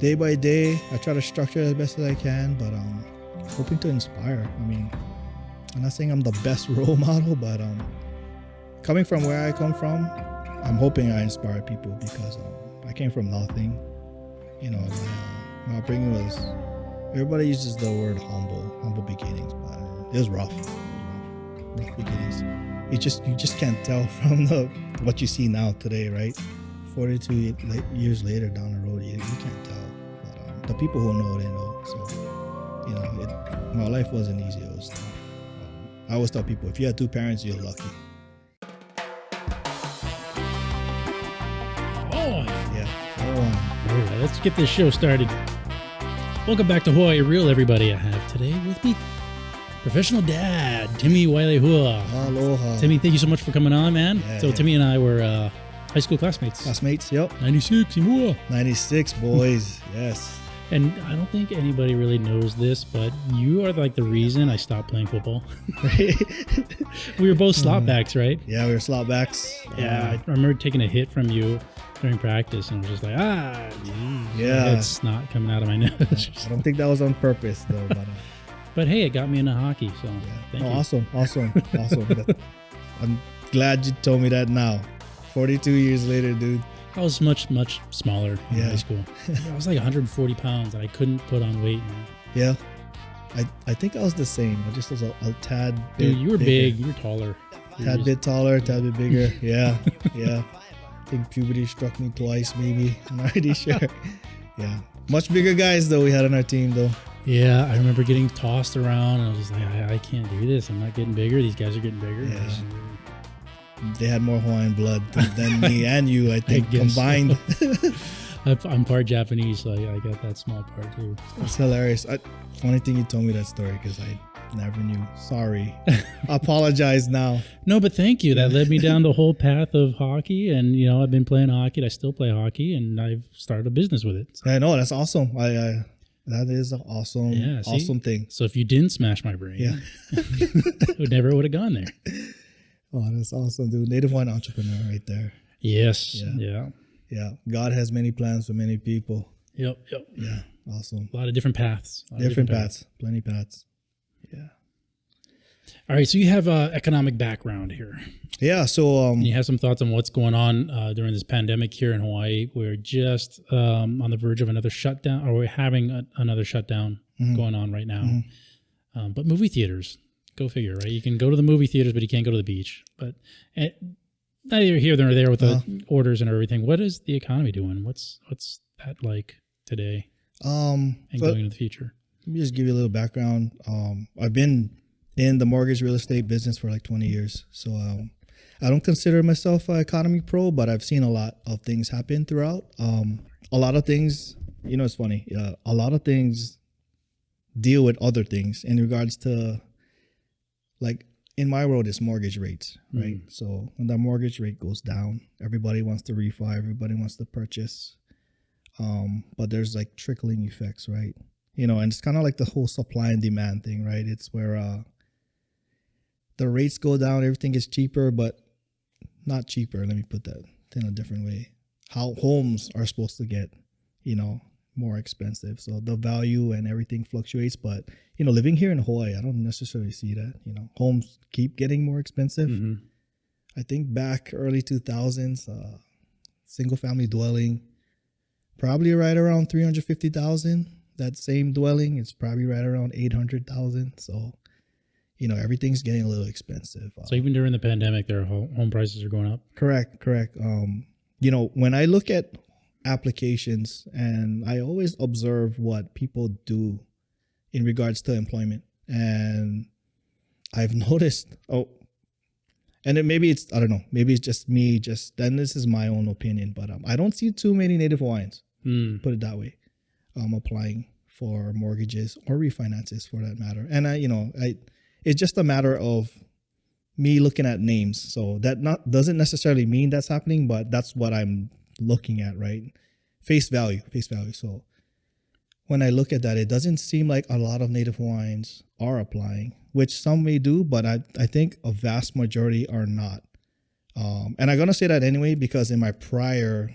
day by day, I try to structure it as best as I can, but hoping to inspire. I mean, I'm not saying I'm the best role model, but coming from where I come from, I'm hoping I inspire people because I came from nothing. You know, my upbringing was, everybody uses the word humble beginnings, but it was rough. Rough beginnings. You just can't tell from what you see now today, right? 42 years later down the road, you can't tell. But the people who know, they know. So, you know, my life wasn't easy. It was tough. I always tell people, if you had two parents, you're lucky. Yeah. All right, let's get this show started. Welcome back to Hawaii Real, everybody. I have today with me professional dad, Timmy Wailehua. Aloha. Timmy, thank you so much for coming on, man. Yeah. Timmy and I were high school classmates. Yep. 96, Imua. 96, boys. Yes. And I don't think anybody really knows this, but you are like the reason I stopped playing football. We were both slopbacks, right? Yeah, we were slopbacks. Yeah, I remember taking a hit from you during practice, and I was just like, yeah, it's not coming out of my nose. I don't think that was on purpose, though. But hey, it got me into hockey, so thank you. Awesome. I'm glad you told me that now. 42 years later, dude. I was much smaller in high school. I was like 140 pounds, and I couldn't put on weight, man. Yeah. I think I was the same. I just was a tad bit Dude, you were bigger. big. You were taller. Tad bit taller, tad bit bigger. Yeah. I think puberty struck me twice, maybe. I'm not really sure. Yeah. Much bigger guys, though, we had on our team, though. Yeah, I remember getting tossed around, and I was just like, I can't do this. I'm not getting bigger. These guys are getting bigger. Yeah. They had more Hawaiian blood than me and you, I think, combined. So. I'm part Japanese, so I got that small part too. It's hilarious. Funny thing you told me that story because I never knew. Sorry. I apologize now. No, but thank you. That led me down the whole path of hockey, and you know I've been playing hockey. And I still play hockey, and I've started a business with it. So. I know, that's awesome. That is an awesome thing. So if you didn't smash my brain, I never would have gone there. Oh, that's awesome, dude. Native Hawaiian entrepreneur right there. Yes. Yeah. God has many plans for many people. Yep. Yeah. Awesome. A lot of different paths. Different paths. Plenty paths. Yeah. All right. So you have economic background here. Yeah. So you have some thoughts on what's going on during this pandemic here in Hawaii. We're just on the verge of another shutdown, or we're having another shutdown going on right now. Mm-hmm. But movie theaters, go figure, right? You can go to the movie theaters, but you can't go to the beach. But neither here nor there with the orders and everything. What is the economy doing? What's that like today? And going into the future. Let me just give you a little background. I've been in the mortgage real estate business for like 20 years. So I don't consider myself an economy pro, but I've seen a lot of things happen throughout. A lot of things, you know, it's funny. A lot of things deal with other things in regards to, like, in my world, it's mortgage rates, right? So when that mortgage rate goes down, everybody wants to refi, everybody wants to purchase. But there's like trickling effects, right? You know, and it's kind of like the whole supply and demand thing, right? It's where the rates go down, everything gets cheaper, but not cheaper. Let me put that in a different way. How homes are supposed to get, you know, more expensive. So the value and everything fluctuates. But, you know, living here in Hawaii, I don't necessarily see that. You know, homes keep getting more expensive. I think back early 2000s, single family dwelling, probably right around 350,000. That same dwelling is probably right around 800,000. So, you know, everything's getting a little expensive. So even during the pandemic, their home prices are going up? Correct. You know, when I look at applications, and I always observe what people do in regards to employment, and I've noticed, and then maybe it's, I don't know, maybe it's just me, then this is my own opinion, but I don't see too many Native Hawaiians, put it that way, applying for mortgages or refinances for that matter. And it's just a matter of me looking at names. So that doesn't necessarily mean that's happening, but that's what I'm looking at, right? Face value. So when I look at that, it doesn't seem like a lot of Native Hawaiians are applying, which some may do, but I think a vast majority are not. And I'm going to say that anyway, because in my prior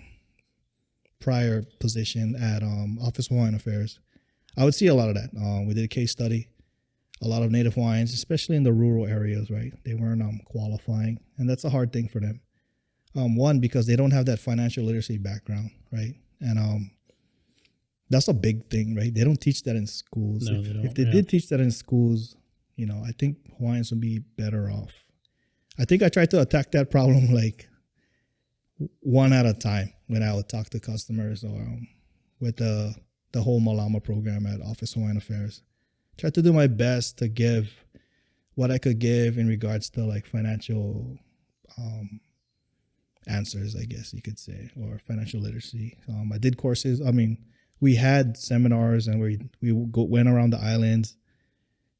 prior position at Office of Hawaiian Affairs, I would see a lot of that. We did a case study. A lot of Native Hawaiians, especially in the rural areas, right? They weren't qualifying, and that's a hard thing for them. One, because they don't have that financial literacy background, right? And that's a big thing, right? They don't teach that in schools. No, they don't. If they did teach that in schools, I think Hawaiians would be better off. I think I tried to attack that problem like one at a time when I would talk to customers or with the whole Malama program at Office of Hawaiian Affairs. Tried to do my best to give what I could give in regards to like financial answers, I guess you could say, or financial literacy. I did courses. I mean, we had seminars and we went around the islands,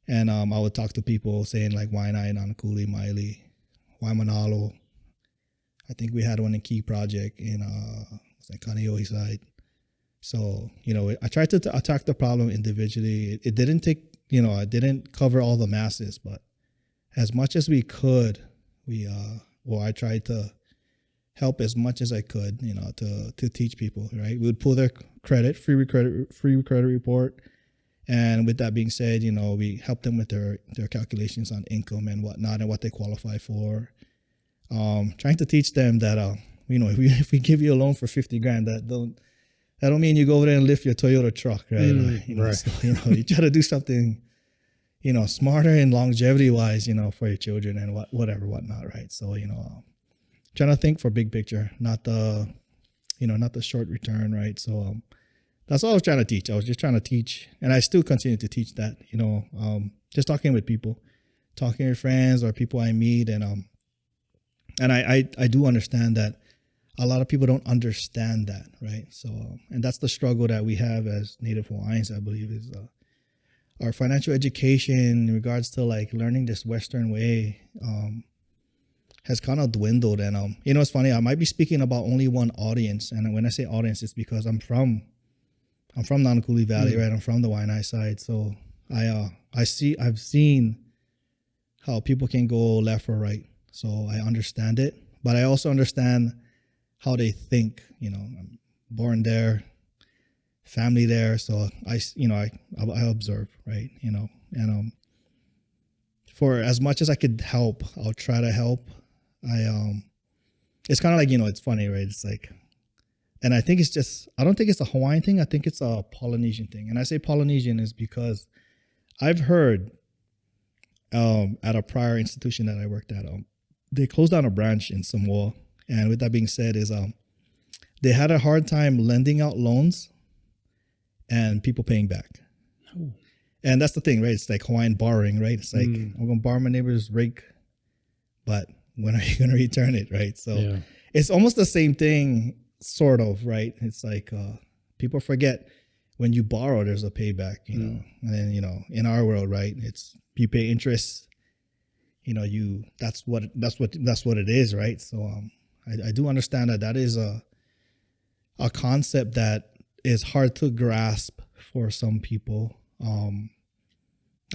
and I would talk to people saying like Waianae, Nanakuli, Maili, Waimanalo. I think we had one in Key Project in Kaneohe side. So, I tried to attack the problem individually. It didn't take, I didn't cover all the masses, but as much as we could, I tried to help as much as I could, to teach people, right? We would pull their free credit report. And with that being said, we helped them with their calculations on income and whatnot and what they qualify for. Trying to teach them that, if we give you a loan for 50 grand, that don't mean you go over there and lift your Toyota truck, right? Right. So, you try to do something, smarter and longevity wise, for your children and whatnot, right? So, trying to think for big picture, not the short return, right? So, that's all I was trying to teach. I was just trying to teach, and I still continue to teach that, just talking with people, talking with friends or people I meet, and I do understand that a lot of people don't understand that, right? So, and that's the struggle that we have as Native Hawaiians, I believe, is our financial education in regards to like learning this Western way has kind of dwindled. And it's funny, I might be speaking about only one audience, and when I say audience, it's because I'm from Nanakuli Valley, right? I'm from the Waianae side, so I've seen how people can go left or right, so I understand it, but I also understand how they think. I'm born there, family there, so I observe, right? And for as much as I could help, I'll try to help. It's kind of like, it's funny, right? It's like, and I think I don't think it's a Hawaiian thing. I think it's a Polynesian thing. And I say Polynesian is because I've heard at a prior institution that I worked at, they closed down a branch in Samoa. And with that being said, is they had a hard time lending out loans and people paying back. Oh. And that's the thing, right? It's like Hawaiian borrowing, right? It's like, I'm going to borrow my neighbor's rake, but when are you going to return it, right? So It's almost the same thing, sort of, right? It's like people forget when you borrow, there's a payback, and then, in our world, right? It's you pay interest, that's what it is, right? So I do understand that is a concept that is hard to grasp for some people.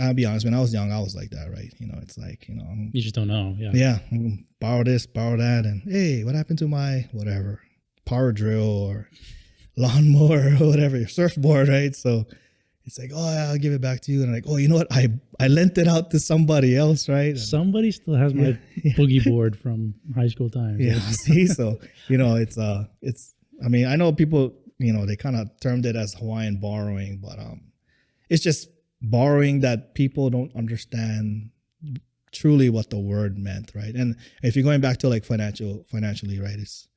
I'll be honest, when I was young, I was like that, right? It's like, you just don't know. Yeah. I'm gonna borrow this, borrow that. And hey, what happened to my whatever power drill or lawnmower or whatever, surfboard, right? So it's like, oh, yeah, I'll give it back to you. And I'm like, oh, you know what? I lent it out to somebody else, right? Somebody still has my boogie board from high school times. Yeah. See, so, it's, I mean, I know people, they kind of termed it as Hawaiian borrowing, but it's just borrowing that people don't understand truly what the word meant, right? And if you're going back to like financially, right, it's,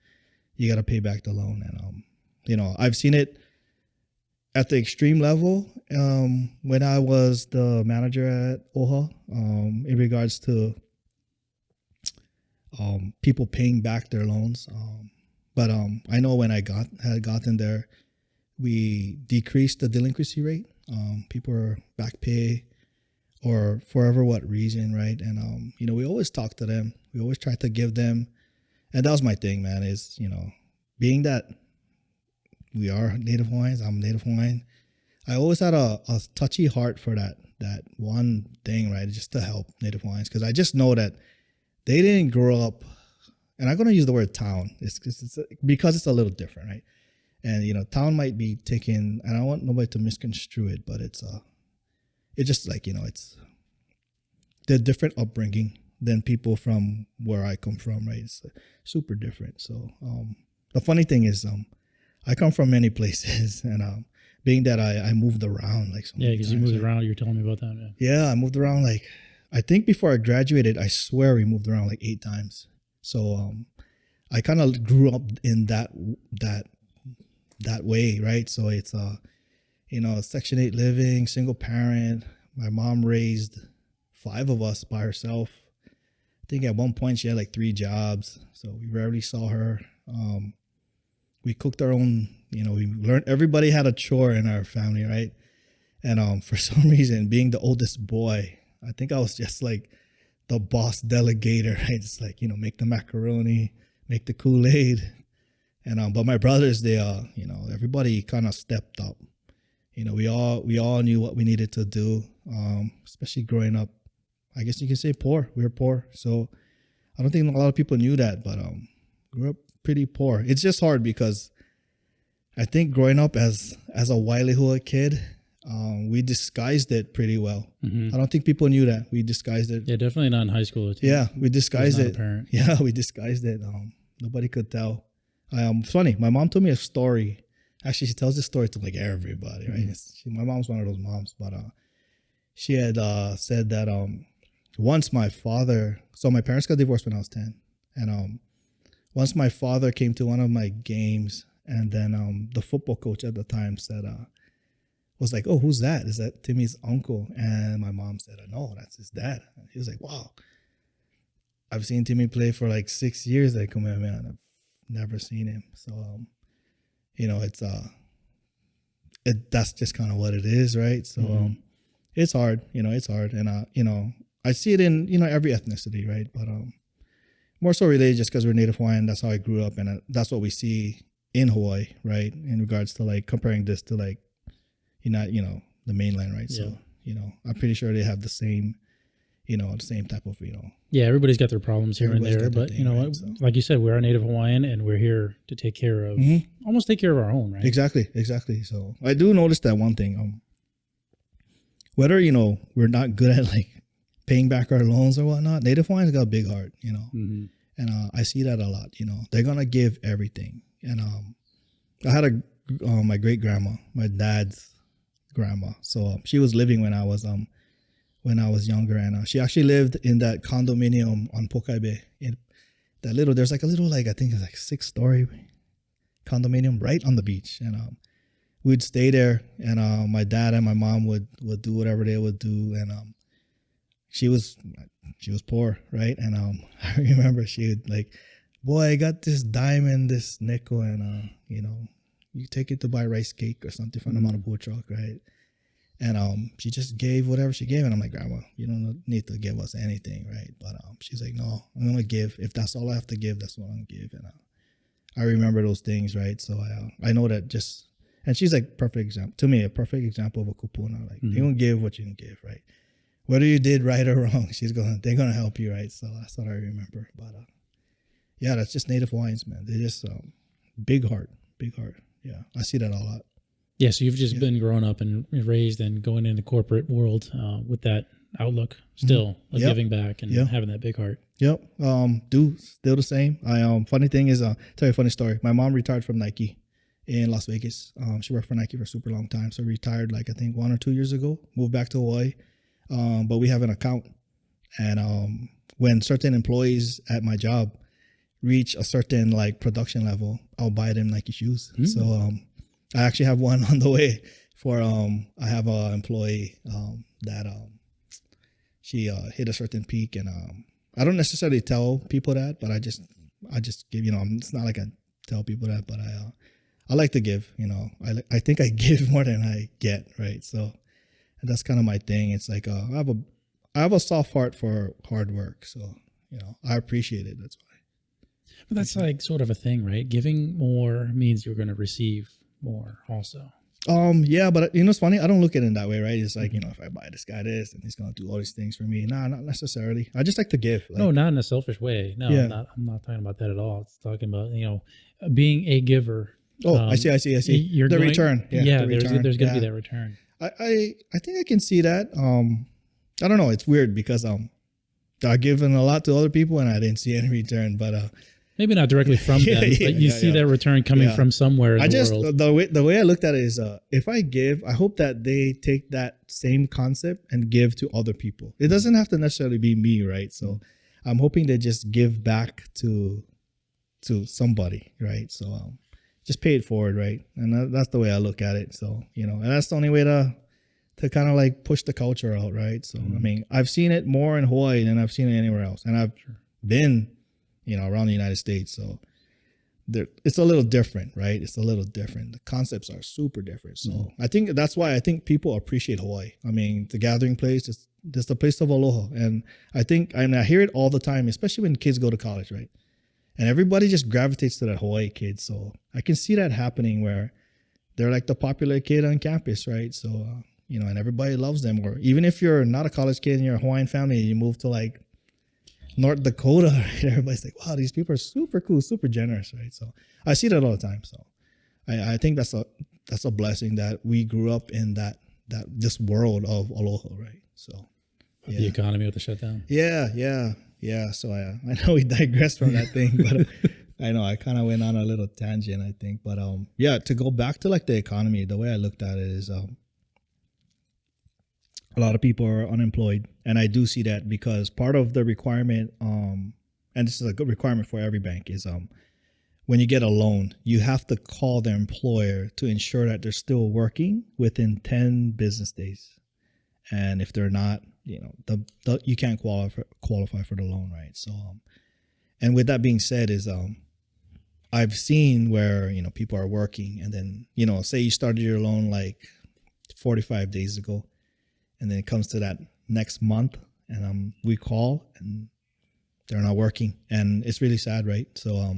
you got to pay back the loan. And, I've seen it at the extreme level when I was the manager at OHA in regards to people paying back their loans. But I know when I had gotten there, we decreased the delinquency rate. People are back pay or for what reason, right? And, we always talk to them. We always try to give them. And that was my thing, man, is, being that we are Native Hawaiians, I'm Native Hawaiian, I always had a touchy heart for that one thing, right? Just to help Native Hawaiians. Because I just know that they didn't grow up, and I'm going to use the word town, it's because it's a little different, right? And town might be taken, and I don't want nobody to misconstrue it, but it's just like it's the different upbringing than people from where I come from, right? It's super different. So the funny thing is, I come from many places, and being that I moved around like so many because times, you moved right? around. You're telling me about that. Yeah, I moved around like, I think before I graduated, I swear we moved around like 8 times. So I kind of grew up in that way, right? So it's Section 8 living, single parent. My mom raised 5 of us by herself. I think at one point she had like 3 jobs, so we rarely saw her. We cooked our own, we learned, everybody had a chore in our family, right? And for some reason, being the oldest boy, I think I was just like the boss delegator, right? It's like, make the macaroni, make the Kool-Aid. And but my brothers, they everybody kind of stepped up. We all knew what we needed to do, especially growing up. I guess you can say poor. We were poor. So I don't think a lot of people knew that, but grew up pretty poor. It's just hard because I think growing up as a Wailehua kid, we disguised it pretty well. I don't think people knew that. We disguised it. Yeah, definitely not in high school. Yeah, we disguised it. Apparent. Yeah, we disguised it. Nobody could tell. It's funny. My mom told me a story. Actually, she tells this story to like everybody, right? My mom's one of those moms, but she had said that once my father, so my parents got divorced when I was 10, and once my father came to one of my games, and then the football coach at the time said, was like, "Oh, who's that? Is that Timmy's uncle?" And my mom said, "No, that's his dad." And he was like, "Wow, I've seen Timmy play for like 6 years." Like, come on, man, I've never seen him. So, that's just kind of what it is, right? So, it's hard, it's hard, and I see it in every ethnicity, right? But more so religious because we're Native Hawaiian. That's how I grew up, and that's what we see in Hawaii, right? In regards to like comparing this to like, the mainland, right? Yeah. So, I'm pretty sure they have the same, the same type of, Yeah, everybody's got their problems here and there, but thing, right? So, like you said, we're a Native Hawaiian, and we're here to take care of, almost take care of our own, right? Exactly. So I do notice that one thing. Whether we're not good at like paying back our loans or whatnot, Native Hawaiians got a big heart, and I see that a lot. They're gonna give everything. And I had my great grandma, my dad's grandma. So she was living when I was younger, and she actually lived in that condominium on Pokai Bay. In that there's like a little, like I think it's like 6-story condominium right on the beach, and we'd stay there, and my dad and my mom would do whatever they would do, and she was poor, right? And I remember she would like, "Boy, I got this diamond, this nickel, and you take it to buy rice cake or something from the Manabu truck, right?" And she just gave whatever she gave, and I'm like, "Grandma, you don't need to give us anything, right?" But she's like, "No, I'm gonna give. If that's all I have to give, that's what I'm gonna give." And I remember those things, right? So I know that just, and she's like perfect example to me, a perfect example of a kupuna. Like you don't give what you can give, right? Whether you did right or wrong, they're gonna help you, right? So that's what I remember. But yeah, that's just Native Hawaiians, man. They're just big heart. Yeah, I see that a lot. Yeah, so you've just been growing up and raised and going into the corporate world with that outlook, still giving back and having that big heart. Yep. Still the same. Funny thing is, tell you a funny story. My mom retired from Nike in Las Vegas. She worked for Nike for a super long time, so retired like I think 1 or 2 years ago. Moved back to Hawaii, but we have an account, and when certain employees at my job reach a certain like production level, I'll buy them Nike shoes. So I actually have one on the way for I have an employee that she hit a certain peak, and I don't necessarily tell people that, but I just give, it's not like I tell people that, but I like to give, I think I give more than I get, right? So that's kind of my thing. It's like I have a soft heart for hard work, so I appreciate it. That's why. But that's like sort of a thing, right? Giving more means you're going to receive more also. Yeah, but it's funny. I don't look at it in that way, right? It's like, if I buy this guy this and he's going to do all these things for me. Nah, not necessarily. I just like to give. No, not in a selfish way. No, I'm not talking about that at all. It's talking about, being a giver Oh, I see. You're The going, return. Yeah, the return. there's going to be that return. I think I can see that. I don't know. It's weird because I've given a lot to other people and I didn't see any return. But maybe not directly from them, but you see that return coming from somewhere in the world. The way I looked at it is, if I give, I hope that they take that same concept and give to other people. It doesn't have to necessarily be me, right? So I'm hoping they just give back to somebody, right? So just pay it forward, right? And that's the way I look at it. So, and that's the only way to kind of like push the culture out, right? So, I mean, I've seen it more in Hawaii than I've seen it anywhere else. And I've been, around the United States. So it's a little different, right? It's a little different. The concepts are super different. So I think that's why I think people appreciate Hawaii. I mean, the gathering place, it's the place of aloha. And I hear it all the time, especially when kids go to college, right? And everybody just gravitates to that Hawaii kid. So I can see that happening where they're like the popular kid on campus, right? So, and everybody loves them. Or even if you're not a college kid and you're a Hawaiian family and you move to like North Dakota, right? Everybody's like, wow, these people are super cool, super generous, right? So I see that all the time. So I think that's a blessing that we grew up in this world of aloha, right? So the economy with the shutdown. Yeah. So I know we digressed from that thing, but I know I kind of went on a little tangent, I think. But to go back to like the economy, the way I looked at it is a lot of people are unemployed. And I do see that because part of the requirement, and this is a good requirement for every bank, is when you get a loan, you have to call their employer to ensure that they're still working within 10 business days. And if they're not, you can't qualify for the loan, right? So, and with that being said, is I've seen where people are working, and then say you started your loan like 45 days ago, and then it comes to that next month, and we call and they're not working, and it's really sad, right? So,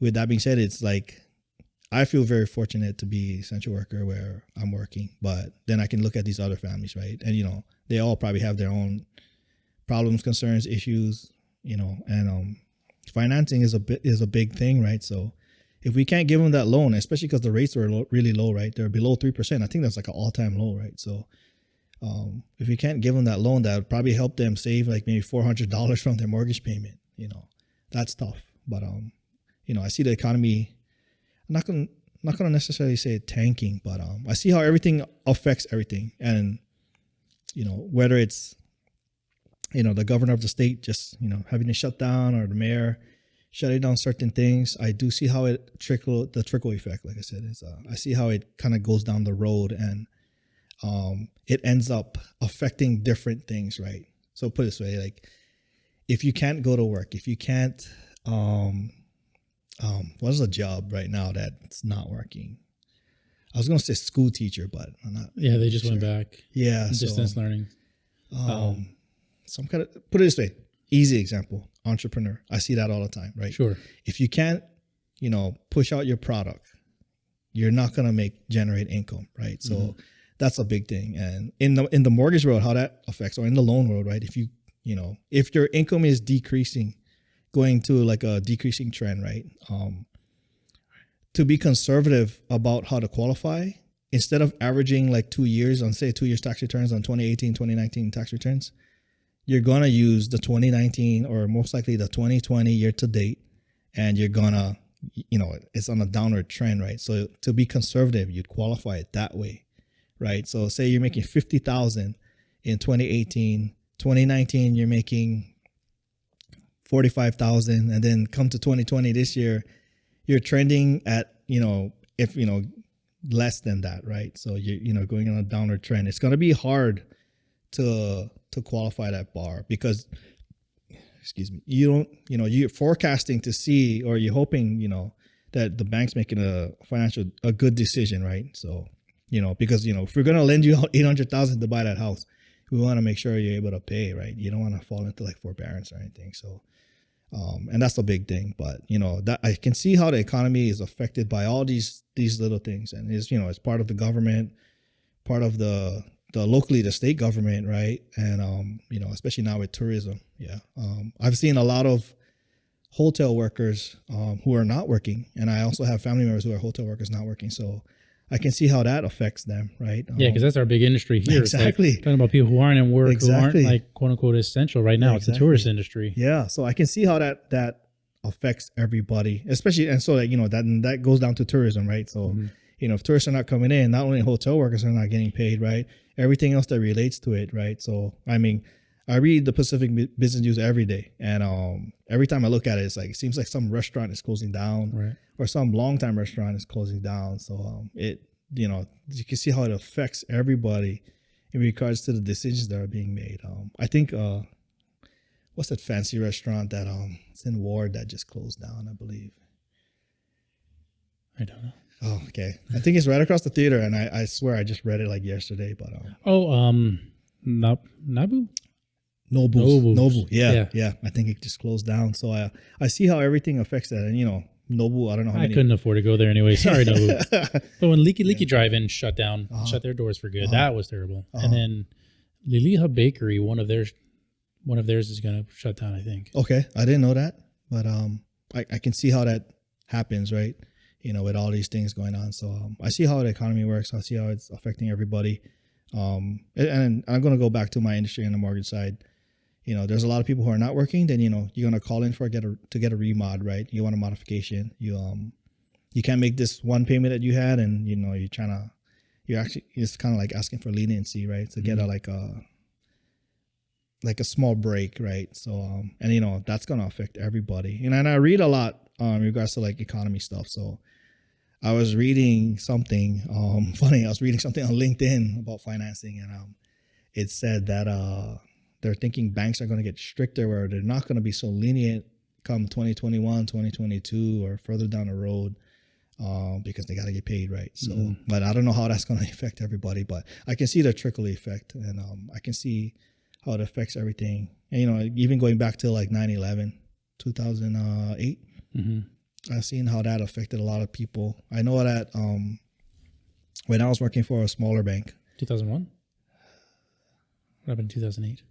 with that being said, it's like I feel very fortunate to be essential worker where I'm working, but then I can look at these other families, right? And they all probably have their own problems, concerns, issues, and financing is a big thing, right? So if we can't give them that loan, especially because the rates are really low, right? They're below 3%. I think that's like an all-time low, right? So if we can't give them that loan, that would probably help them save like maybe $400 from their mortgage payment. That's tough. But I see the economy. I'm not gonna necessarily say tanking, but I see how everything affects everything, and whether it's the governor of the state just having to shut down, or the mayor shutting down certain things. I do see how the trickle effect, like I said, is I see how it kind of goes down the road, and it ends up affecting different things, right? So put it this way, like if you can't go to work, if you can't what is a job right now that's not working? I was going to say school teacher, but I'm not. Yeah, they just went back. Yeah. Distance learning. Some kind of, put it this way, easy example, entrepreneur. I see that all the time, right? Sure. If you can't, push out your product, you're not going to generate income, right? So that's a big thing. And in the mortgage world, how that affects, or in the loan world, right? If if your income is decreasing, going to like a decreasing trend, right? To be conservative about how to qualify, instead of averaging like 2 years on, say, 2 years tax returns on 2018, 2019 tax returns, you're going to use the 2019 or most likely the 2020 year to date, and you're going to, it's on a downward trend, right? So to be conservative, you'd qualify it that way, right? So say you're making $50,000 in 2018, 2019, you're making $45,000, and then come to 2020 this year, you're trending at less than that, right? So you're going on a downward trend. It's going to be hard to qualify that bar because, you're forecasting to see, or you're hoping that the bank's making a good decision, right? So because if we're going to lend you $800,000 to buy that house, we want to make sure you're able to pay, right? You don't want to fall into like forbearance or anything. So, and that's a big thing. But that I can see how the economy is affected by all these little things, and it's part of the government, part of the locally the state government, right? And especially now with tourism, I've seen a lot of hotel workers who are not working, and I also have family members who are hotel workers not working. So I can see how that affects them, right? Yeah, because that's our big industry here. Exactly. It's like talking about people who aren't in work, Exactly. who aren't like quote unquote essential right now. It's the tourist industry. Yeah, so I can see how that affects everybody, especially, and so like that goes down to tourism, right? So if tourists are not coming in, not only hotel workers are not getting paid, right? Everything else that relates to it, right? So I mean, I read the Pacific Business News every day, and every time I look at it, it's like it seems like some restaurant is closing down, right? Or some long-time restaurant is closing down. So you can see how it affects everybody in regards to the decisions that are being made. I think what's that fancy restaurant that it's in Ward that just closed down, I believe. I don't know. Oh, okay. I think it's right across the theater, and I swear I just read it like yesterday. But Nabu. Nobu. Yeah. I think it just closed down. So I see how everything affects that. And Nobu, I don't know how many. I couldn't afford to go there anyway. Sorry, Nobu. But when Leaky Drive-In shut down, shut their doors for good, that was terrible. And then Liliha Bakery, one of theirs is going to shut down, I think. Okay, I didn't know that, but I can see how that happens, right? With all these things going on. So I see how the economy works. I see how it's affecting everybody. And I'm going to go back to my industry on the mortgage side. There's a lot of people who are not working. Then you're going to call in to get a remod, right? You want a modification. You can't make this one payment that you had, and it's kind of like asking for leniency, right? To get a small break, right? So and that's going to affect everybody. And I read a lot in regards to like economy stuff. So I was reading something funny. I was reading something on LinkedIn about financing, and it said that they're thinking banks are going to get stricter, where they're not going to be so lenient come 2021, 2022, or further down the road, because they got to get paid, right? So, but I don't know how that's going to affect everybody, but I can see the trickle effect, and I can see how it affects everything. And, even going back to like 9/11, 2008, I've seen how that affected a lot of people. I know that when I was working for a smaller bank. 2001? What happened in 2008?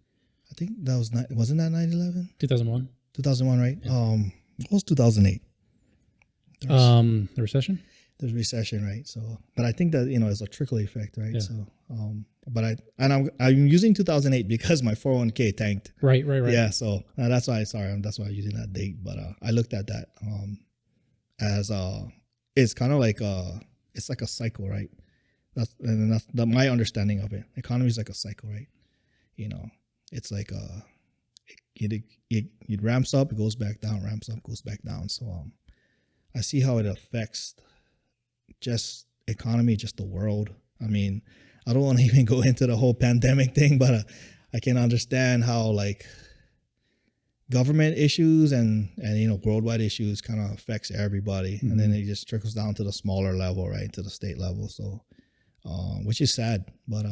I think that wasn't that 9/11? 2001. 2001, right? Yeah. What was 2008? The recession? There's recession, right? So, but I think that, it's a trickle effect, right? Yeah. So, I'm using 2008 because my 401k tanked. Right. Yeah. So that's why I'm using that date. But I looked at that as it's kind of like it's like a cycle, right? That's my understanding of it. Economy is like a cycle, right? It's like it ramps up, it goes back down, ramps up, goes back down. So I see how it affects just economy, just the world. I mean, I don't want to even go into the whole pandemic thing, but I can understand how like government issues and worldwide issues kind of affects everybody, and then it just trickles down to the smaller level, right, to the state level. So which is sad, but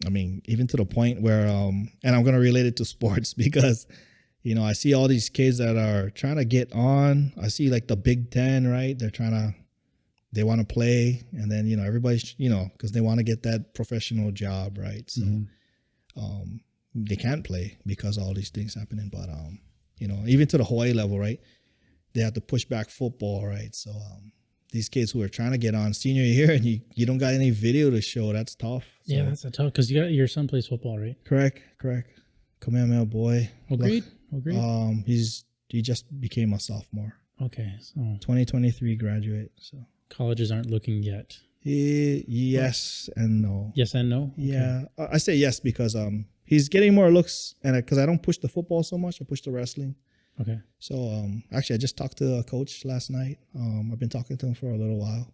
I mean, even to the point where and I'm going to relate it to sports because I see all these kids that are trying to get on. I see like the Big Ten, right? They want to play, and then everybody's because they want to get that professional job, right? So they can't play because of all these things happening. But even to the Hawaii level, right? They have to push back football, right? So these kids who are trying to get on senior year and you don't got any video to show, that's tough. So, yeah, that's tough because your son plays football, right? Correct. Kamehameha boy. What grade? He just became a sophomore. Okay, so 2023 graduate. So colleges aren't looking yet. Yes and no. Yes and no. Yeah, I say yes because he's getting more looks, and because I don't push the football so much, I push the wrestling. Okay. So actually, I just talked to a coach last night. I've been talking to him for a little while.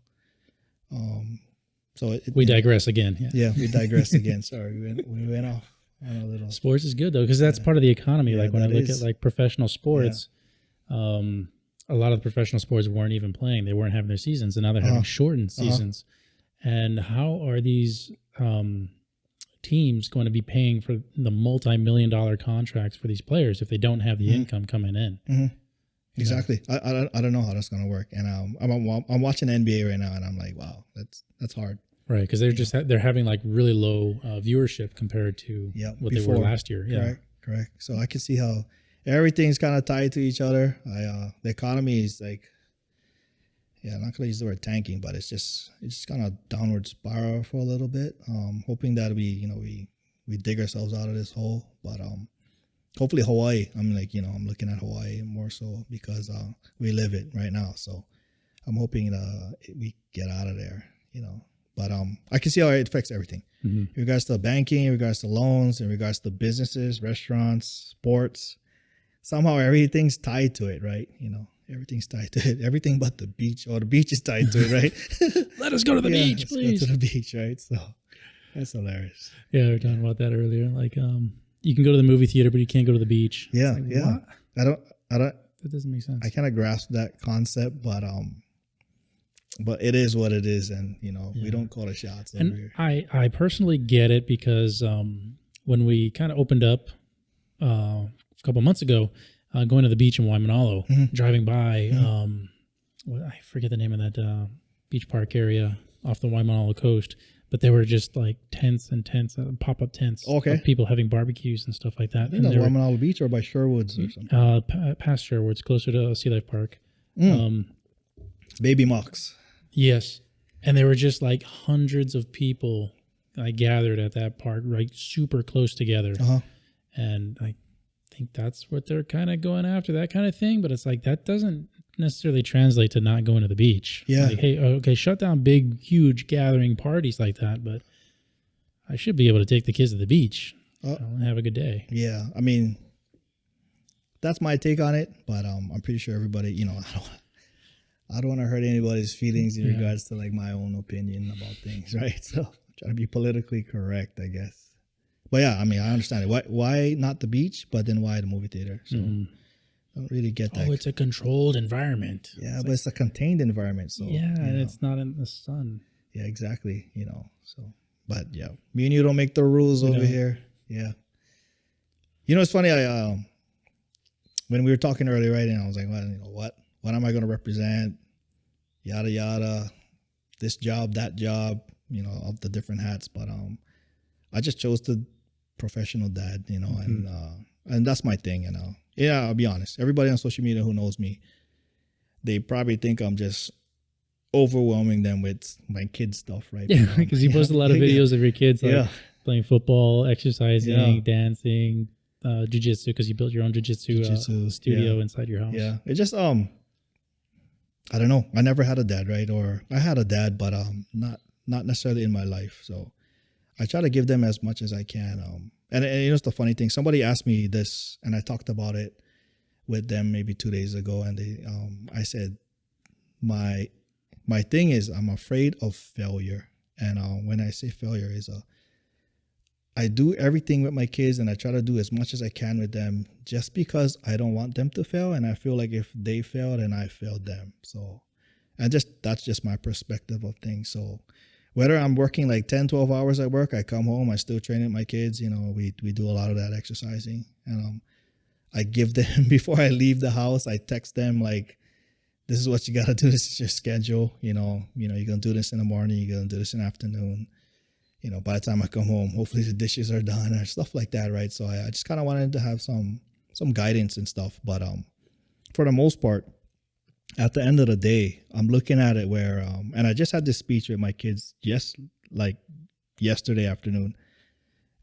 So we digress again. Yeah, we digress again. Sorry, we went off on a little. Sports is good though because that's part of the economy. Like when I look at like professional sports, a lot of the professional sports weren't even playing. They weren't having their seasons, and now they're having shortened seasons. And how are these teams going to be paying for the multi-million-dollar contracts for these players if they don't have the income coming in? Exactly. I don't know how that's going to work. And I'm watching NBA right now, and I'm like, wow, that's hard. Right, because they're having like really low viewership compared to what they were last year. Yeah, correct. So I can see how, everything's kind of tied to each other. The economy is like, yeah, I'm not gonna use the word tanking, but it's just kind of downward spiral for a little bit. Hoping that we dig ourselves out of this hole, but hopefully Hawaii. I'm looking at Hawaii more so because we live it right now. So I'm hoping we get out of there, But I can see how it affects everything. In regards to banking, in regards to loans, in regards to businesses, restaurants, sports. Somehow everything's tied to it, right? Everything's tied to it. Everything but the beach, or the beach is tied to it, right? Let us go to the beach, please. Let's go to the beach, right? So that's hilarious. Yeah, we were talking about that earlier. Like, you can go to the movie theater, but you can't go to the beach. Yeah, like, yeah. What? I don't. That doesn't make sense. I kind of grasp that concept, but it is what it is, and we don't call the shots over here. I personally get it because when we kind of opened up a couple months ago, going to the beach in Waimanalo, driving by, I forget the name of that beach park area off the Waimanalo coast, but there were just like tents and tents, pop-up tents, of people having barbecues and stuff like that. I think that's Waimanalo Beach or by Sherwoods or something. Past Sherwoods, closer to Sea Life Park. Baby Mocks. Yes. And there were just like hundreds of people gathered at that park, right, super close together. And I think that's what they're kind of going after, that kind of thing. But it's like, that doesn't necessarily translate to not going to the beach. Yeah. Like, hey, okay, shut down big, huge gathering parties like that. But I should be able to take the kids to the beach and have a good day. Yeah. I mean, that's my take on it. But I'm pretty sure everybody, I don't want to hurt anybody's feelings in regards to like my own opinion about things, right? So try to be politically correct, I guess. But yeah, I mean, I understand it. Why not the beach, but then why the movie theater? So I don't really get that. Oh, it's a controlled environment. Yeah, but it's a contained environment. So and it's not in the sun. Yeah, exactly. So, but yeah, me and you don't make the rules over here. Yeah. It's funny. When we were talking earlier, right, and I was like, well, what am I going to represent? Yada, yada, this job, that job, of the different hats. But I just chose the professional dad, and that's my thing, Yeah, I'll be honest. Everybody on social media who knows me, they probably think I'm just overwhelming them with my kids stuff, right? Yeah, because you post a lot of videos of your kids playing football, exercising, dancing, jiu-jitsu, because you built your own jiu-jitsu studio inside your house. Yeah, it just I don't know. I never had a dad, right? Or I had a dad, but not necessarily in my life. So I try to give them as much as I can. And it's the funny thing. Somebody asked me this, and I talked about it with them maybe 2 days ago. And I said, my thing is I'm afraid of failure. And when I say failure is I do everything with my kids, and I try to do as much as I can with them just because I don't want them to fail. And I feel like if they fail, then I failed them. So, that's just my perspective of things. So whether I'm working like 10, 12 hours at work, I come home, I still train with my kids. We do a lot of that exercising. And I give them, before I leave the house, I text them like, this is what you got to do. This is your schedule. You're going to do this in the morning. You're going to do this in the afternoon. By the time I come home, hopefully the dishes are done or stuff like that, right? So I just kind of wanted to have some guidance and stuff. But for the most part, at the end of the day, I'm looking at it where, and I just had this speech with my kids just like yesterday afternoon,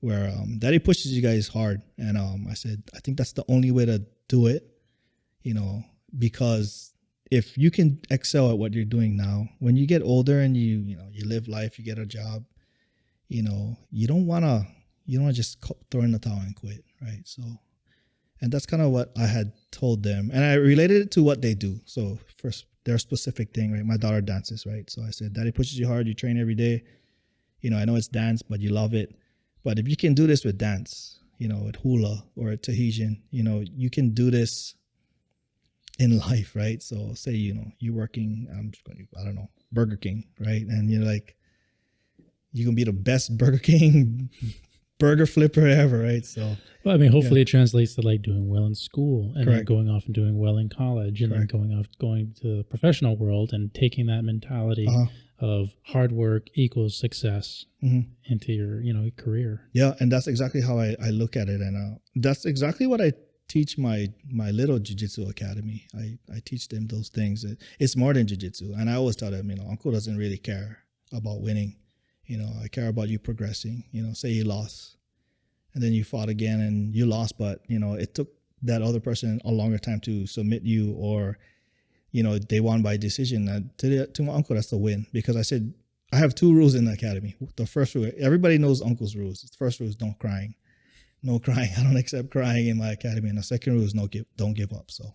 where Daddy pushes you guys hard. And I said, I think that's the only way to do it, because if you can excel at what you're doing now, when you get older and you live life, you get a job, you don't want to just throw in the towel and quit, right? So, and that's kind of what I had told them, and I related it to what they do. So first, their specific thing, right? My daughter dances, right? So I said, Daddy pushes you hard, you train every day. I know it's dance, but you love it. But if you can do this with dance, with hula or Tahitian, you can do this in life, right? So say, you're working, I don't know, Burger King, right? And you're like, you can be the best Burger King burger flipper ever, right? So, well, I mean, hopefully it translates to like doing well in school, and Correct. then going off and doing well in college, and Correct. then going to the professional world and taking that mentality of hard work equals success into your career. Yeah, and that's exactly how I look at it, and that's exactly what I teach my little jiu-jitsu academy. I teach them those things. It's more than jiu-jitsu. And I always tell them, Uncle doesn't really care about winning. I care about you progressing. Say you lost and then you fought again and you lost, but it took that other person a longer time to submit you, or they won by decision. To my uncle, that's the win, because I said I have 2 rules in the academy. The first rule, everybody knows uncle's rules. The first rule is no crying. I don't accept crying in my academy. And the second rule is don't give up. So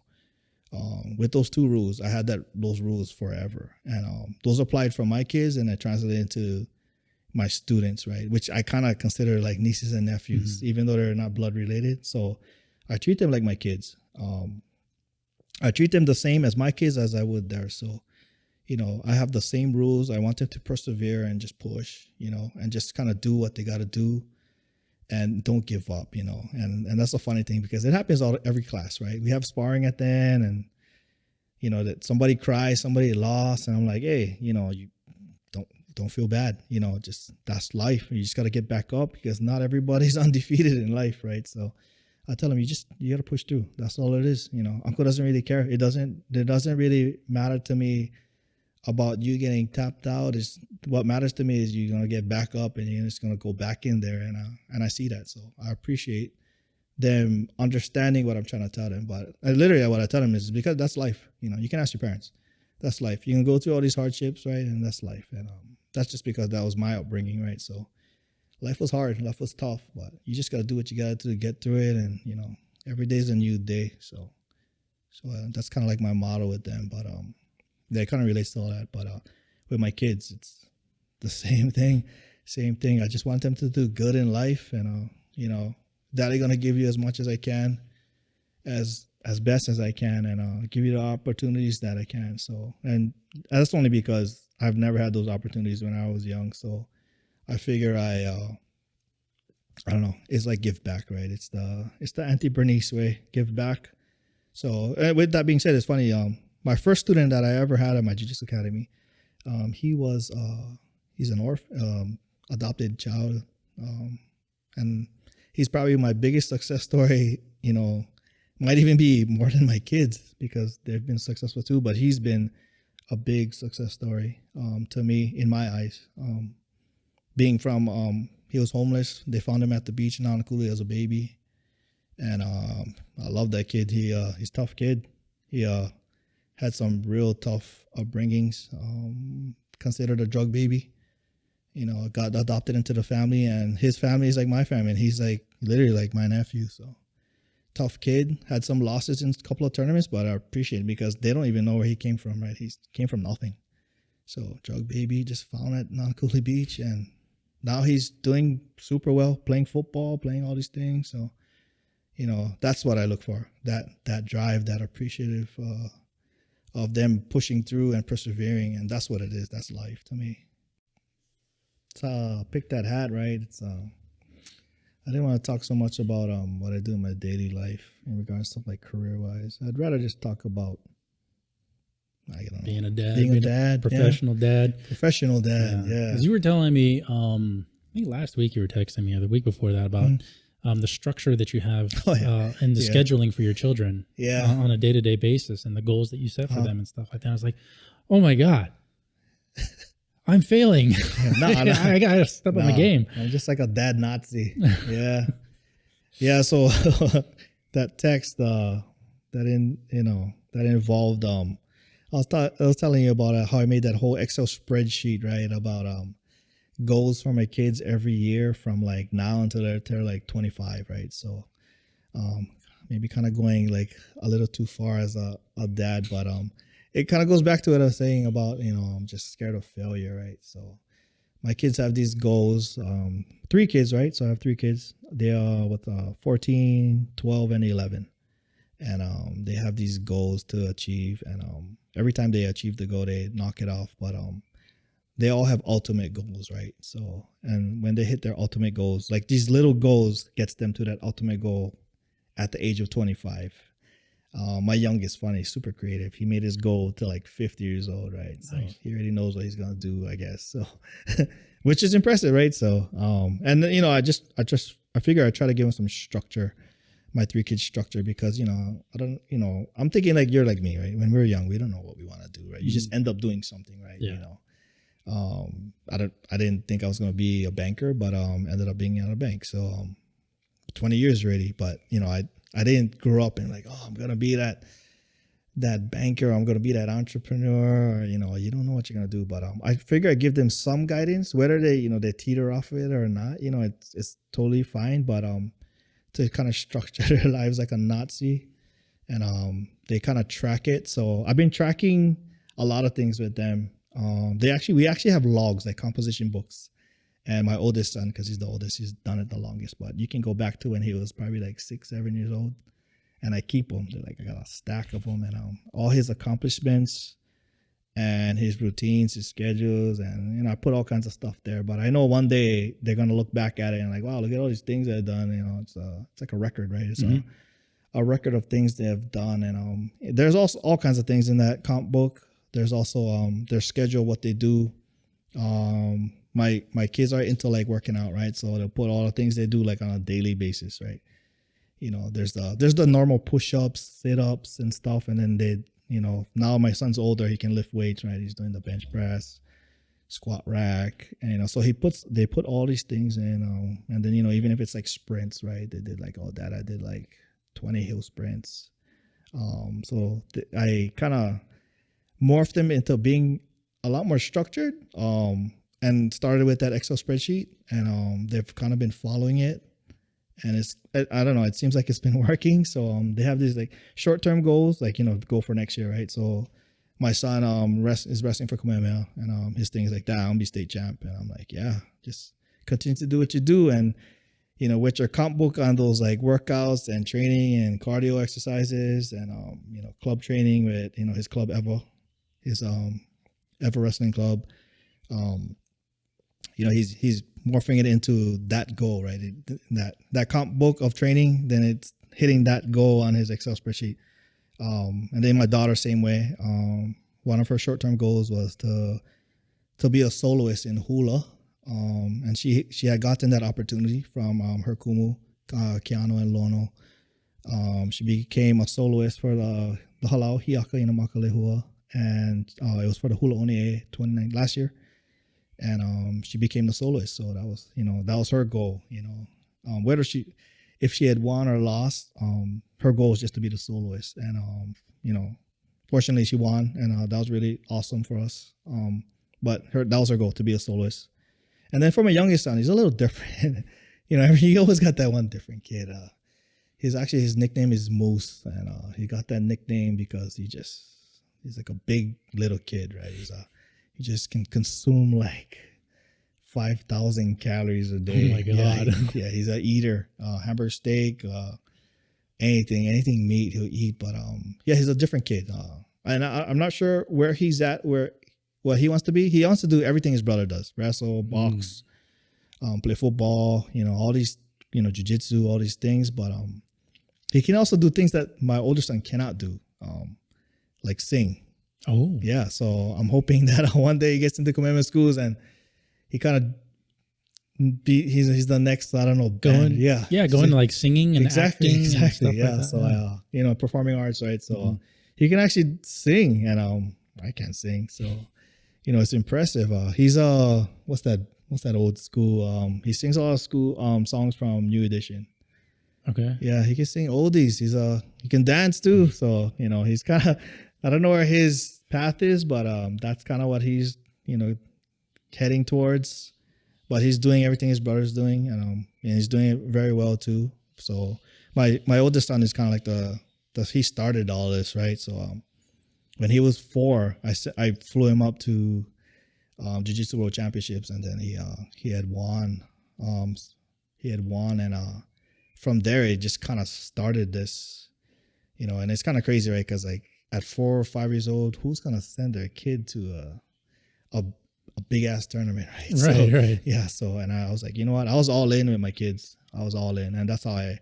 with those 2 rules, I had those rules forever, and those applied for my kids, and I translated into my students, right? Which I kind of consider like nieces and nephews, even though they're not blood related. So I treat them like my kids. I treat them the same as my kids as I would theirs. So, I have the same rules. I want them to persevere and just push, and just kind of do what they got to do and don't give up, and that's a funny thing, because it happens every class, right? We have sparring at the end, and, that somebody cries, somebody lost, and I'm like, hey, you don't feel bad, just that's life. You just got to get back up, because not everybody's undefeated in life, right? So I tell him, you got to push through. That's all it is. Uncle doesn't really care. It doesn't really matter to me about you getting tapped out. Is what matters to me is you're going to get back up and you're just going to go back in there. And I see that. So I appreciate them understanding what I'm trying to tell them. But literally what I tell them is, because that's life. You can ask your parents. That's life. You can go through all these hardships, right? And that's life. And that's just because that was my upbringing, right? So life was hard. Life was tough, but you just got to do what you got to do to get through it. And, every day is a new day. So that's kind of like my motto with them. But that kind of relates to all that. But with my kids, it's the same thing. I just want them to do good in life. And, Daddy going to give you as much as I can, as best as I can, and give you the opportunities that I can. So, and that's only because I've never had those opportunities when I was young. So I figure I don't know. It's like give back, right? It's the Auntie Bernice way, give back. So with that being said, it's funny. My first student that I ever had at my Jiu-Jitsu Academy, he's an adopted child, and he's probably my biggest success story. Might even be more than my kids, because they've been successful too. But he's been a big success story to me, in my eyes. Being from he was homeless. They found him at the beach in Nanakuli as a baby. And I love that kid. He's a tough kid. He had some real tough upbringings, considered a drug baby. Got adopted into the family, and his family is like my family. And he's like literally like my nephew. So tough kid, had some losses in a couple of tournaments, but I appreciate it, because they don't even know where he came from, right? He came from nothing. So drug baby, just found at Nanakuli Beach, and now he's doing super well, playing football, playing all these things. So, that's what I look for, that drive, that appreciative of them pushing through and persevering. And that's what it is. That's life to me. So pick that hat, right? I didn't want to talk so much about what I do in my daily life in regards to like career-wise. I'd rather just talk about, I don't know, being a dad, professional dad, yeah. Because you were telling me, I think last week you were texting me, or the week before that, about the structure that you have and the scheduling for your children on a day-to-day basis, and the goals that you set for them and stuff like that. I was like, oh my God, I'm failing. I got to step up my game. I'm just like a dad Nazi. Yeah. So that text that involved I was telling you about how I made that whole Excel spreadsheet, right? About goals for my kids every year from like now until they're like 25, right? So maybe kind of going like a little too far as a dad, but it kind of goes back to what I was saying about, I'm just scared of failure, right? So my kids have these goals, 3 kids, right? So I have 3 kids. They are with 14, 12, and 11. And they have these goals to achieve. And every time they achieve the goal, they knock it off. But they all have ultimate goals, right? So, and when they hit their ultimate goals, like these little goals gets them to that ultimate goal at the age of 25. My youngest, funny, super creative. He made his goal to like 50 years old, right? So he already knows what he's gonna do, I guess. So, which is impressive, right? So, and I figure I try to give him some structure my 3 kids structure, because I don't, I'm thinking like you're like me, right? When we're young, we don't know what we want to do, right? You just end up doing something, right? Yeah. I didn't think I was going to be a banker, but ended up being at a bank. So 20 years already, but I didn't grow up and like, oh, I'm going to be that banker, I'm going to be that entrepreneur, or, you don't know what you're going to do. But I figure I give them some guidance, whether they, they teeter off of it or not, it's totally fine. But to kind of structure their lives like a Nazi, and they kind of track it. So I've been tracking a lot of things with them. We actually have logs, like composition books. And my oldest son, because he's the oldest, he's done it the longest. But you can go back to when he was probably like 6, 7 years old. And I keep them. They're like, I got a stack of them, and all his accomplishments and his routines, his schedules, and I put all kinds of stuff there. But I know one day they're gonna look back at it and like, wow, look at all these things I've done. It's like a record, right? It's a record of things they have done, and there's also all kinds of things in that comp book. There's also their schedule, what they do. My kids are into like working out, right? So they'll put all the things they do like on a daily basis, right? There's the normal push-ups, sit-ups and stuff. And then they, now my son's older, he can lift weights, right? He's doing the bench press, squat rack. And, so they put all these things in. And then, even if it's like sprints, right? They did like all that. I did like 20 hill sprints. So I kind of morphed them into being a lot more structured, and started with that Excel spreadsheet, and they've kind of been following it. And I don't know, it seems like it's been working. So they have these like short-term goals, like, go for next year, right? So my son is wrestling for Kamehameha, and his thing is like, I'll be state champ. And I'm like, yeah, just continue to do what you do. And, with your comp book on those like workouts and training and cardio exercises, and, club training with, his club his Ever Wrestling Club. He's morphing it into that goal, right? That comp book of training, then it's hitting that goal on his Excel spreadsheet. And then my daughter, same way. One of her short-term goals was to be a soloist in hula. And she had gotten that opportunity from her kumu, Keanu and Lono. She became a soloist for the Halau Hiaka in Makalehua. And it was for the Hula One 29 last year. And she became the soloist. So that was her goal, if she had won or lost, her goal was just to be the soloist. And, fortunately she won, and that was really awesome for us. But that was her goal, to be a soloist. And then for my youngest son, he's a little different. He always got that one different kid. His nickname is Moose, and he got that nickname because he's like a big little kid, right? He just can consume like 5,000 calories a day. Oh my God. Yeah, he's an eater. Hamburger steak, anything meat he'll eat. But he's a different kid. And I'm not sure where he's at, what he wants to be. He wants to do everything his brother does: wrestle, box, play football. All these, jiu-jitsu, all these things. But he can also do things that my older son cannot do, like sing. Oh, yeah. So I'm hoping that one day he gets into commitment schools and he kind of he's the next, I don't know, band. Going to like singing and acting. Exactly. And stuff Yeah. like that. So performing arts, right? So he can actually sing, and I can't sing. So it's impressive. He's what's that old school? He sings a lot of school songs from New Edition. Okay. Yeah, he can sing oldies. He can dance too. So he's kind of, I don't know where his path is, but that's kind of what he's heading towards. But he's doing everything his brother's doing, and he's doing it very well too. So my oldest son is kind of like he started all this, right? So when he was 4, I flew him up to Jiu-Jitsu World Championships, and then he had won. And from there it just kind of started this, and it's kind of crazy, right? Because like at 4 or 5 years old, who's gonna send their kid to a big ass tournament, right? Right. Yeah. So, and I was like, you know what? I was all in with my kids. I was all in, and that's how I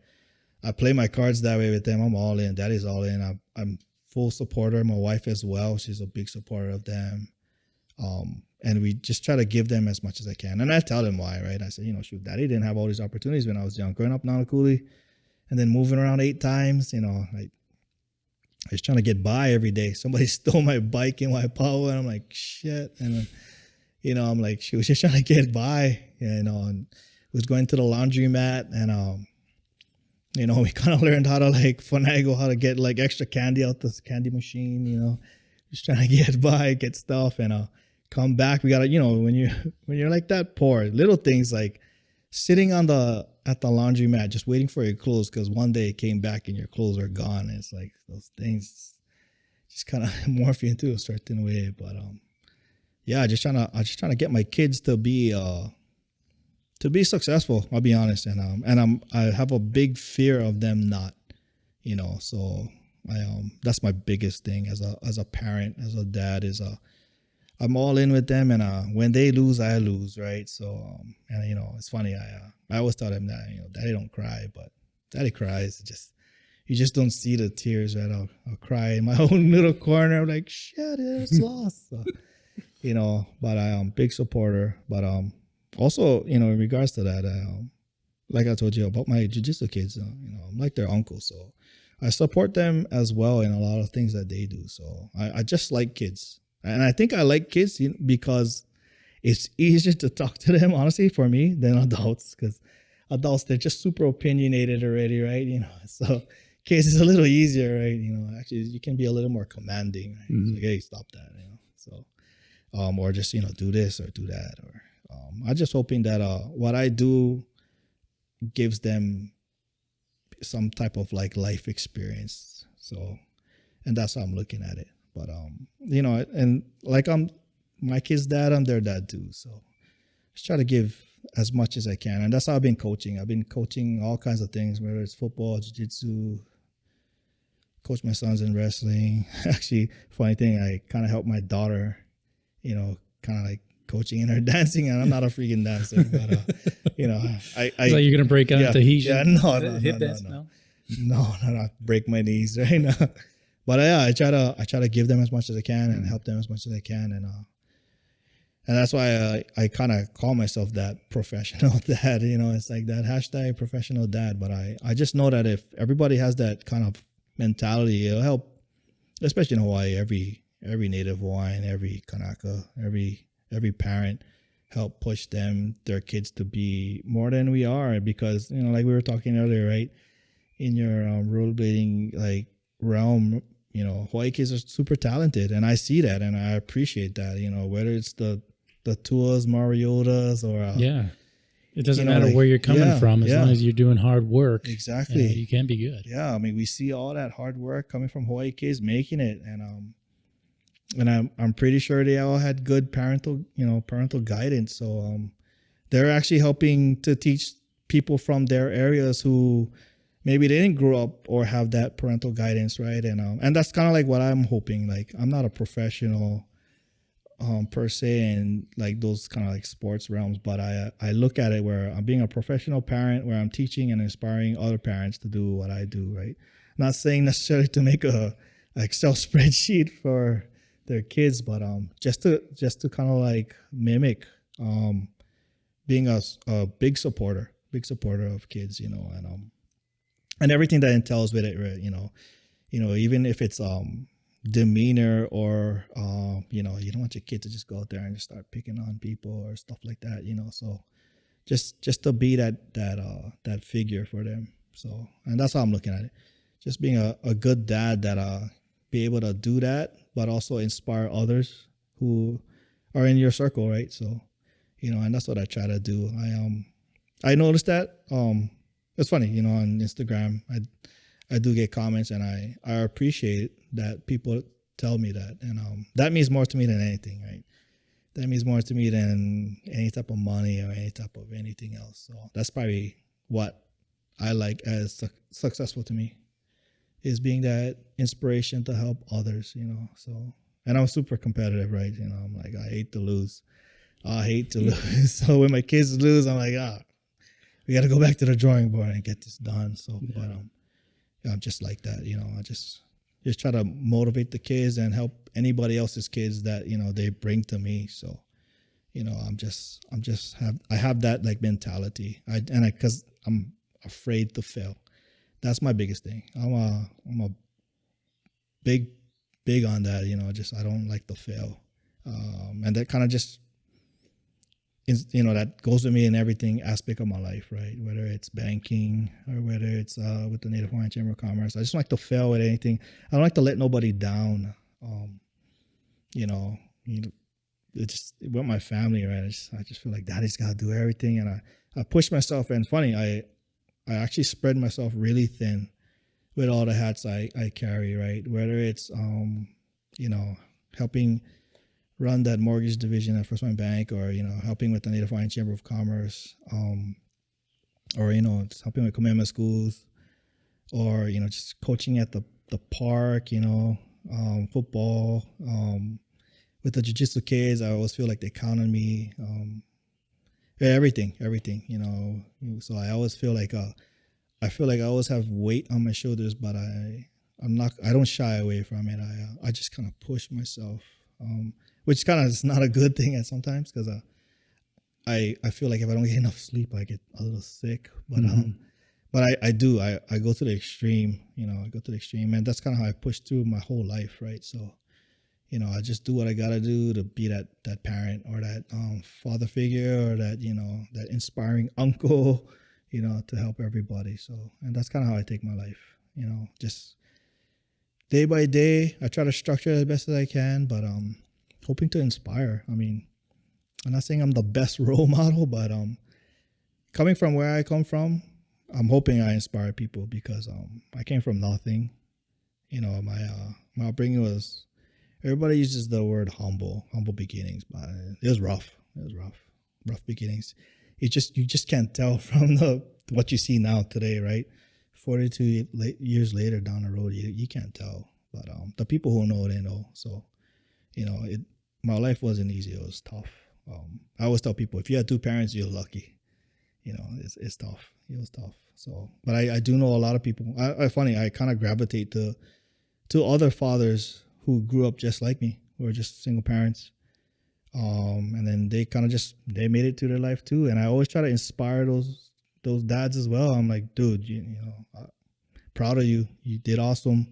play my cards that way with them. I'm all in. Daddy's all in. I'm full supporter. My wife as well. She's a big supporter of them. And we just try to give them as much as I can. And I tell them why, right? I said, shoot, Daddy didn't have all these opportunities when I was young. Growing up in Nanakuli, and then moving around 8 times, I was trying to get by every day. Somebody stole my bike in Waipahu, and I'm like, shit. And then, I'm like, she was just trying to get by, and was going to the laundromat, and, we kind of learned how to like finagle how to get like extra candy out this candy machine, just trying to get by, get stuff, and come back. We gotta, when you're like that poor, little things like sitting at the laundromat just waiting for your clothes, because one day it came back and your clothes are gone. And it's like those things just kind of morph you into a certain way. But yeah, I'm just trying to get my kids to be successful. I'll be honest, and I have a big fear of them not, so that's my biggest thing as a parent, as a dad, is I'm all in with them, and when they lose, I lose, right? So and it's funny, I always tell them that Daddy don't cry, but Daddy cries. You just don't see the tears, right? I'll cry in my own little corner. I'm like, shit, it's lost. So, but I am big supporter. But also, in regards to that, like I told you about my jiu-jitsu kids, I'm like their uncle, so I support them as well in a lot of things that they do. So I just like kids. And I think I like kids because it's easier to talk to them, honestly, for me, than adults. Because adults, they're just super opinionated already, right? So kids is a little easier, right? Actually, you can be a little more commanding. Right? Mm-hmm. It's like, hey, stop that, So, or just do this or do that, or I'm just hoping that what I do gives them some type of like life experience. So, and that's how I'm looking at it. But and like I'm my kid's dad, I'm their dad too. So just try to give as much as I can, and that's how I've been coaching. I've been coaching all kinds of things, whether it's football, jiu-jitsu. Coach my sons in wrestling. Actually, funny thing, I kind of helped my daughter, kind of like coaching in her dancing, and I'm not a freaking dancer, but I so you're gonna break out into heat? Yeah, no, not break my knees right now. But yeah, I try to give them as much as I can and help them as much as I can, and that's why I kind of call myself that professional dad. It's like that hashtag professional dad. But I just know that if everybody has that kind of mentality, it'll help, especially in Hawaii. Every native Hawaiian, every Kanaka, every parent help push their kids to be more than we are, because like we were talking earlier, right? In your rollerblading like realm, Hawaii kids are super talented, and I see that, and I appreciate that. Whether it's the Tuas, Mariotas, or yeah, it doesn't matter where you're coming from, as long as you're doing hard work. Exactly, you can be good. Yeah, I mean, we see all that hard work coming from Hawaii kids making it, and I'm pretty sure they all had good parental guidance. So they're actually helping to teach people from their areas who maybe they didn't grow up or have that parental guidance, right? And that's kind of like what I'm hoping. Like, I'm not a professional per se in like those kind of like sports realms, but I look at it where I'm being a professional parent, where I'm teaching and inspiring other parents to do what I do, right? Not saying necessarily to make a Excel spreadsheet for their kids, but just to kind of like mimic being a big supporter of kids, and everything that entails with it, right? Even if it's demeanor, or you don't want your kid to just go out there and just start picking on people or stuff like that, so just to be that figure for them. So, and that's how I'm looking at it, just being a good dad that be able to do that, but also inspire others who are in your circle, right? So, and that's what I try to do. I noticed that it's funny, on Instagram, I do get comments, and I appreciate that people tell me that. And that means more to me than anything, right? That means more to me than any type of money or any type of anything else. So that's probably what I like as successful to me, is being that inspiration to help others, So, and I'm super competitive, right? I'm like, I hate to lose. So when my kids lose, I'm like, we got to go back to the drawing board and get this done. So, yeah. But I'm just like that, I just try to motivate the kids and help anybody else's kids that, they bring to me. So, I have that like mentality. Cause I'm afraid to fail. That's my biggest thing. I'm a big on that. Just I don't like to fail, and that kind of just is, that goes with me in everything aspect of my life, right? Whether it's banking or whether it's with the Native Hawaiian Chamber of Commerce. I just don't like to fail with anything. I don't like to let nobody down. You know, it's just with my family, right? I just feel like daddy's got to do everything, and I push myself. And funny, I actually spread myself really thin with all the hats I carry, right? Whether it's helping run that mortgage division at First Hawaiian Bank, or helping with the Native Hawaiian Chamber of Commerce, or just helping with commitment schools, or just coaching at the park, football, with the jiu-jitsu kids. I always feel like they count on me. Everything, so I always feel like I always have weight on my shoulders, but I don't shy away from it. I just kind of push myself, which kind of is not a good thing at sometimes, because I feel like if I don't get enough sleep, I get a little sick. But but I do. I go to the extreme. I go to the extreme, and that's kind of how I push through my whole life, right? So, I just do what I gotta do to be that parent, or that father figure, or that that inspiring uncle, to help everybody. So, and that's kind of how I take my life. Just day by day, I try to structure it as best as I can, but hoping to inspire. I mean, I'm not saying I'm the best role model, but coming from where I come from, I'm hoping I inspire people, because I came from nothing. My upbringing was, everybody uses the word humble beginnings, but it was rough. Rough beginnings. You just can't tell from what you see now today, right? 42 years later down the road, you can't tell. But the people who know, they know. So, my life wasn't easy. It was tough. I always tell people, if you had two parents, you're lucky. It's tough. It was tough. So, but I do know a lot of people. I kind of gravitate to other fathers who grew up just like me, who are just single parents. And then they kind of they made it through their life too. And I always try to inspire those dads as well. I'm like, dude, proud of you. You did awesome.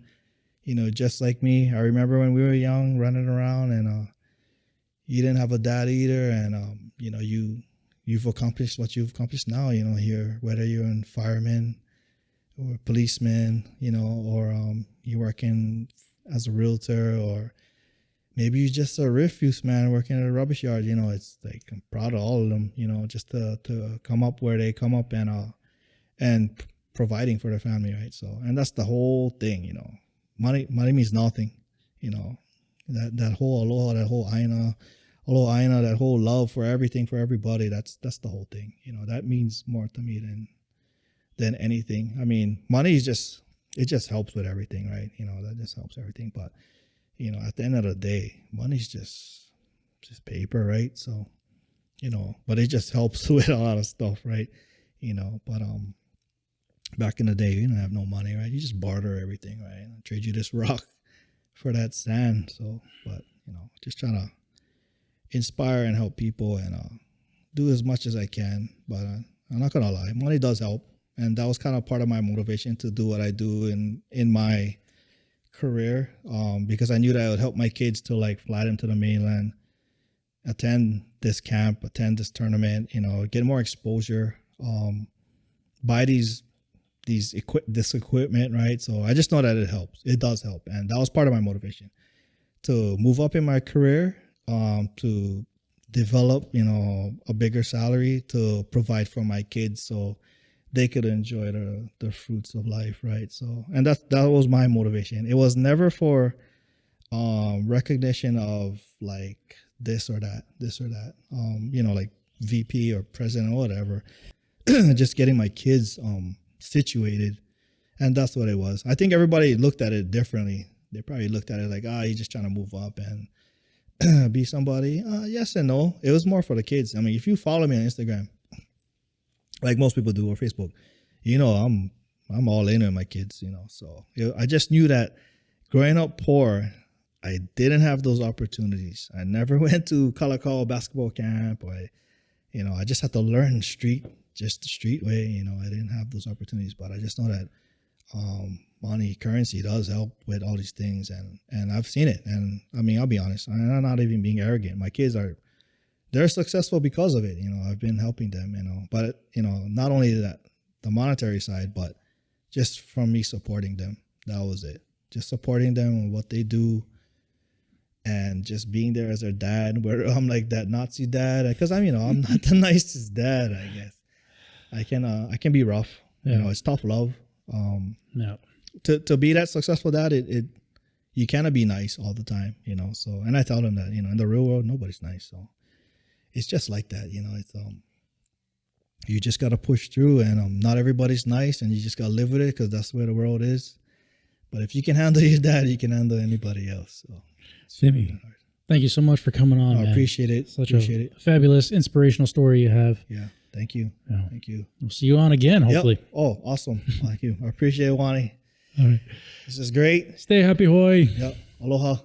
Just like me. I remember when we were young, running around, and you didn't have a dad either, and you've accomplished what you've accomplished now. Here, whether you're in fireman or policeman, or you're working as a realtor, or maybe you're just a refuse man working at a rubbish yard. It's like, I'm proud of all of them. Just to come up where they come up, and providing for their family, right? So, and that's the whole thing. Money means nothing. That whole aloha, that whole aina, that whole love for everything, for everybody. That's the whole thing. That means more to me than anything. I mean, money is it just helps with everything, right? That just helps everything. But at the end of the day, money's just paper, right? So, but it just helps with a lot of stuff, right? But back in the day, you didn't have no money, right? You just barter everything, right? I'll trade you this rock for that sand. So, but just trying to inspire and help people, and do as much as I can. But I'm not gonna lie, money does help, and that was kind of part of my motivation to do what I do in my career, because I knew that it would help my kids to fly them to the mainland, attend this camp, attend this tournament, get more exposure, buy this equipment, right? So I just know that it helps. It does help, and that was part of my motivation to move up in my career, to develop, a bigger salary to provide for my kids, so they could enjoy the fruits of life, right? So, and that was my motivation. It was never for recognition of this or that, like VP or president or whatever. Just getting my kids situated, and that's what it was. I think everybody looked at it differently. They probably looked at it like, he's just trying to move up and be somebody. Yes and no. It was more for the kids. I mean, if you follow me on Instagram, like most people do, or Facebook, I'm all in with my kids, So I just knew that growing up poor, I didn't have those opportunities. I never went to Kalakau basketball camp, or I just had to learn the street way. I didn't have those opportunities, but I just know that money, currency does help with all these things, and I've seen it. And I mean, I'll be honest, I'm not even being arrogant. My kids they're successful because of it. I've been helping them. But not only that, the monetary side, but just from me supporting them. That was it. Just supporting them and what they do, and just being there as their dad. Where I'm like that Nazi dad, because I'm not the nicest dad. I guess I can be rough. Yeah. It's tough love. Yeah. To be that successful dad, you cannot be nice all the time, So, and I tell them that, in the real world, nobody's nice. So it's just like that, it's, you just got to push through, and not everybody's nice, and you just got to live with it, because that's where the world is. But if you can handle your dad, you can handle anybody else. So, Timmy, thank you so much for coming on. I appreciate it. Appreciate it. Fabulous, inspirational story you have. Yeah. Thank you. Yeah. Thank you. We'll see you on again, hopefully. Yep. Oh, awesome. Thank you. I appreciate it, Wani. All right. This is great. Stay happy, Hawaii. Yep. Aloha.